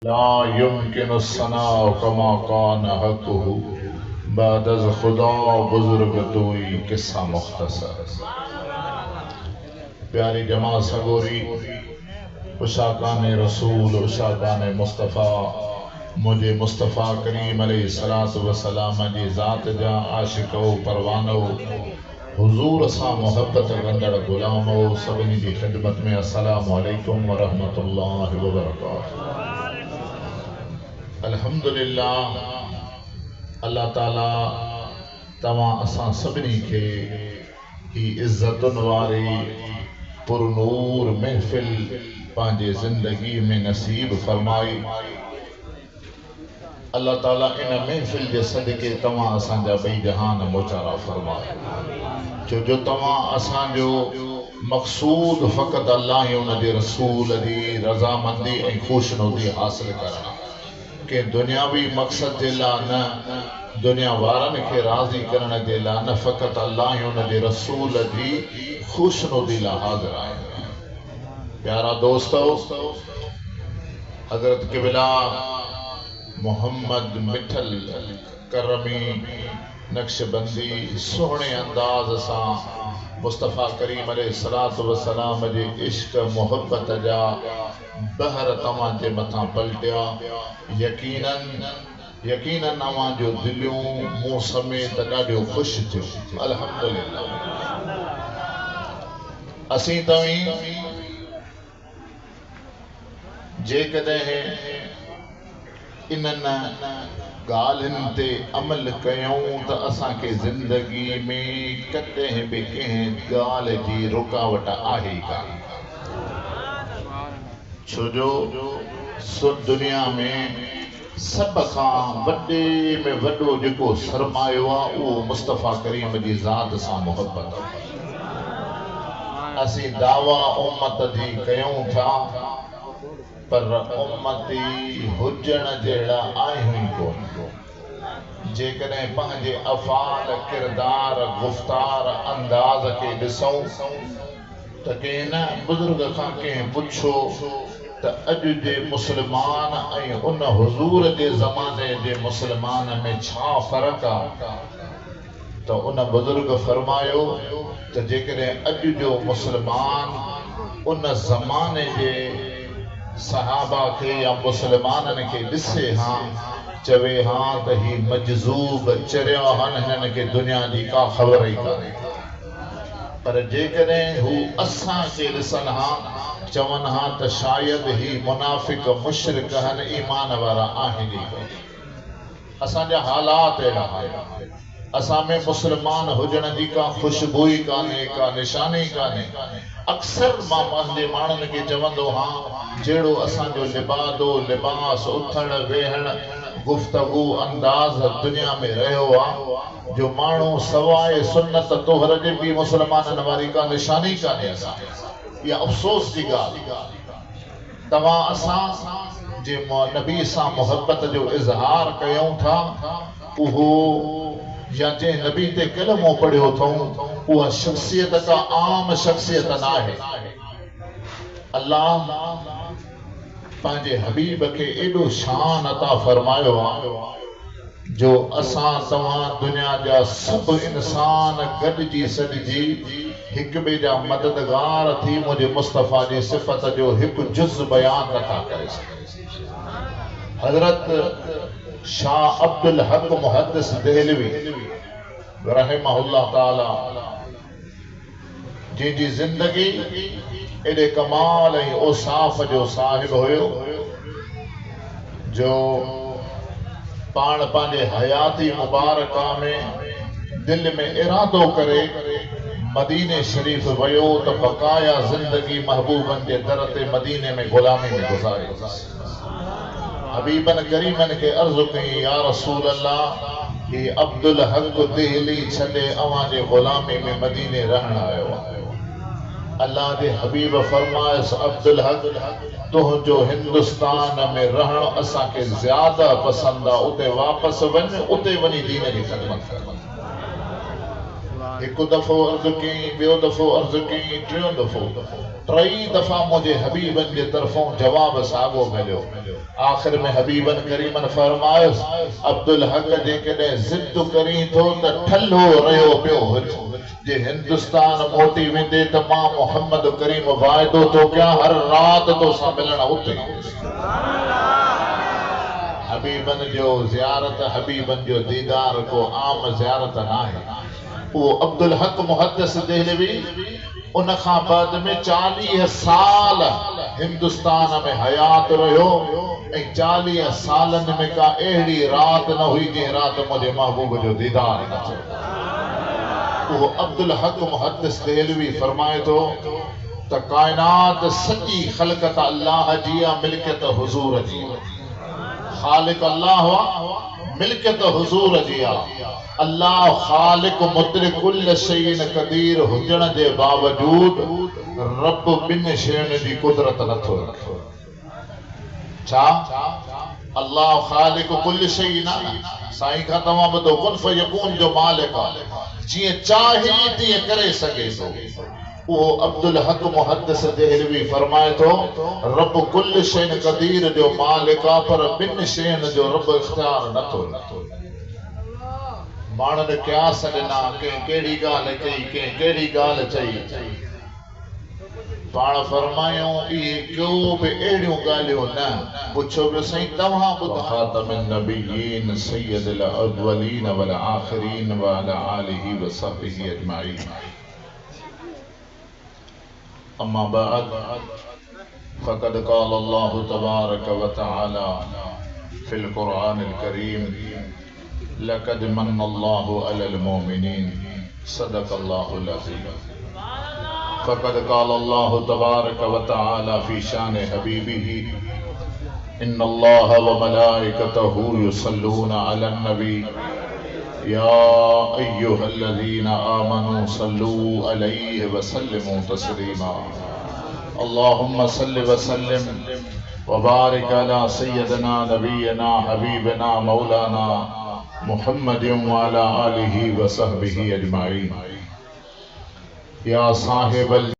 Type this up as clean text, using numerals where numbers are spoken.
ला युमकिनु सनाउ कमा कान हक़ुहु बाद अज़ खुदा बुजुर्ग तोई किस्सा मुख्तसर। प्यारी जमा सगोरी उशाकान रसूल उशाकान मुस्तफ़ा मुझे मुस्तफ़ा करीम अलैहिस्सलातु वस्सलाम जी ज़ात जा आशिको परवानो हुजूर सां मोहब्बत कंदड़ गुलामो सभिनी जी ख़िदमत में अस्सलामु अलैकुम व रहमतुल्लाहि व बरकातुहू। अल्हम्दुलिल्लाह अल्लाह ताला तमां असां सभिनी खे ही इज़्ज़तुन वारी पुरनूर महफ़िल पंहिंजे ज़िंदगी में नसीब फरमाई। अल्लाह ताला इन महफ़िल जे सदके तमां असांजा ॿई जहान मोचारा फरमाए। छो जो तमां असांजो मक़सूद फ़क़त अल्लाह ऐं उन जे रसूल जी रज़ामंदी ऐं ख़ुशनुदी हासिल करणु के दुनियावी मक़सद जे लाइ न दुनिया वारनि खे राज़ी करण जे लाइ न फ़क़त अल्लाह ऐं उन जे रसूल जी ख़ुशनुदी लाइ हाज़िर आहिनि। प्यारा दोस्तो, हज़रत क़िबला मोहम्मद मिठल करमी नक्शबंदी सुहिणे अंदाज़ सां मुस्तफ़ा करीम अलैहिस्सलातु वस्सलाम जे इश्क मोहब्बत जा बहर तव्हां जे मथां पलटिया। यकीनन अवां जो दिलियूं मूं समेत ॾाढियो ख़ुशि थियो। अल्हम्दुलिल्लाह असीं तव्हीं जेकॾहिं इन्हनि ॻाल्हियुनि ते अमल कयूं त असांखे ज़िंदगी में कॾहिं बि कंहिं ॻाल्हि जी रुकावट आहे ई कान। छो जो दुनिया में सब खां वॾे में वॾो जेको सरमायो आहे उहो मुस्तफ़ा करीम जी ज़ात सां मोहब्बत आहे। असीं दावा उम्मत जी कयूं था पर उम्मती हुजण जहिड़ा आहियूं ई कोन। जेकॾहिं पंहिंजे अफ़ाल किरदार गुफ़्तार अंदाज़ खे ॾिसूं त कंहिं न बुज़ुर्ग खां कंहिं पुछो त अॼु जे मुस्लमान ऐं उन हुज़ूर जे ज़माने जे मुस्लमान में छा फ़र्क़ु आहे त उन बुज़ुर्ग फरमायो त जेकॾहिं अॼु जो मुस्लमान उन ज़माने जे सहाबा खे या मुस्लमाननि खे ॾिसे हां चवे हां त ही मजज़ूब चरिया आहिनि, हिननि खे दुनिया जी का ख़बर ई कान्हे। पर जेकॾहिं हू असांखे ॾिसनि हां चवनि हां त शायदि ही मुनाफ़िक मुशरिक आहिनि, ईमान वारा आहिनि ई कोन। असांजा हालात अहिड़ा आहिनि। असां में मुस्लमान हुजण जी का ख़ुशबू ई कान्हे, का निशानी ई कान्हे। अक्सर मां पंहिंजे माण्हुनि खे चवंदो हां जहिड़ो असांजो लिबादो लिबास उथण वेहण गुफ़्तगू अंदाज़ दुनिया में रहियो आहे जो माण्हू सवाइ सुन्नत तोहर जे बि मुस्लमाननि वारी का निशानी कान्हे। इहा अफ़सोस जी ॻाल्हि। तव्हां असां जे नबी सां मोहब्बत जो इज़हार कयूं था उहो या जंहिं नबी ते कलमो पढ़ियो अथऊं उहा शख़्सियत का आम शख़्सियत न आहे। अल्लाह पंहिंजे हबीब खे एॾो शान अता फरमायो आहे जो असां तव्हां दुनिया जा सभु इंसान गॾिजी सॾिजी हिक ॿिए जा मददगार थी मुंहिंजे मुस्तफ़ा जी सिफ़त जो हिकु जुज़ बयान नथा करे सघूं। हज़रत शाह अब्दुल हक मुहद्दिस देहलवी रहमहुल्लाह ताला जंहिंजी ज़िंदगी एॾे कमाल ऐं औसाफ़ जो साहिब हुयो जो पाण पंहिंजे हयाती मुबारका में दिल में इरादो करे मदीने शरीफ़ वयो त बक़ाया ज़िंदगी महबूबनि जे दर ते मदीने में ग़ुलामी में गुज़ारे। हबीबन करीमन के अर्ज़ कई या रसूल अल्लाह ही अब्दुल हक देहली छॾे अवां जे ग़ुलामी में मदीने रहण आयो आहे। अल्लाह जे हबीब फरमायस अब्दुल हक तुंहिंजो हिंदुस्तान में रहण असांखे ज़्यादा पसंद आहे, उते वापसि वञ, उते वञी दीन जी ख़िदमत कर। एक दफ़ो अर्ज़ कई, ॿियो दफ़ो अर्ज़ कई, टियों दफ़ो, टई दफ़ा मुझे हबीबन जे तरफ़ों जवाब साॻियो मिलियो। आख़िर में हबीबन करीमन फरमायुस, अब्दुल हक जेकॾहिं ज़िद करी थो त ठल्हो रहियो पियो हुज, जे हिंदुस्तान मोटी वेंदे त मां मोहम्मद करीम वाइदो तो क्या हर रात तो सां मिलण उते। हबीबन जो ज़ियारत, हबीबन जो दीदार को आम ज़ियारत नाहे। वो अब्दुल हक मुहद्दिस देहलवी उन खां बाद में 40 साल हिंदुस्तान में हयात रहियो ऐं 40 सालन में का अहिड़ी रात न हुई जंहिं रात मुंहिंजे महबूब जो दीदार न थियो। वो अब्दुल हक मुहद्दिस देहलवी फरमाए थो त कायनात सॼी ख़ल्क़त अल्लाह जी आहे, मिल्कियत हुज़ूर जी। ख़ालिक अल्लाह हुआ, मिल्कियत हुज़ूर जी आहे। अल्लाह ख़ालिक मुद्रिक कुल शैइन क़दीर हुजण जे बावजूद रब ॿिनि शयुनि जी कुदरत नथो रखे। छा? अल्लाह ख़ालिक कुल शैइन आहे। साईं खां तव्हां ॿुधो, कुन फयकून जो मालिक आहे, जीअं चाहे तीअं करे सघे थो। वो अब्दुल हक मुहद्दिस देहलवी फरमाए थो, रब कुल शैइन क़दीर जो मालिक आहे, पर ॿिनि शयुनि जो रब इख्तियार नथो रखे। माण्हुनि क़यास ॾिना, कंहिं कहिड़ी ॻाल्हि कई, कंहिं कहिड़ी ॻाल्हि चई। पाण फरमायूं इहे को बि अहिड़ियूं ॻाल्हियूं न। पुछो पियो साईं तव्हां ॿुधायो, ख़ातमुन नबिय्यीन सय्यदुल अव्वलीन वल आख़िरीन व अला आलिहि व सहबिहि अजमाईन। अम्मा बाद फ़क़द क़ाल अल्लाहु तबारक व तआला फ़िल क़ुरआनिल करीम, लक़द मन्नल्लाहु अलल मोमिनीन, सदक़ल्लाहुल अज़ीम। फ़क़द क़ाल अल्लाहु तबारक व तआला फ़ी शान हबीबिही, इन्नल्लाह व मलाइकतहु युसल्लूना अलन नबी, या अय्युहल्लज़ीना आमनू सल्लू अलैहि व सल्लिमू तस्लीमा। अल्लाहुम्मा सल्लि व सल्लिम व बारिक अला सय्यदना नबियना हबीबना मौलाना मुहम्मदिन व अला आलिहि व सहबिहि अजमाईन। या साहिबल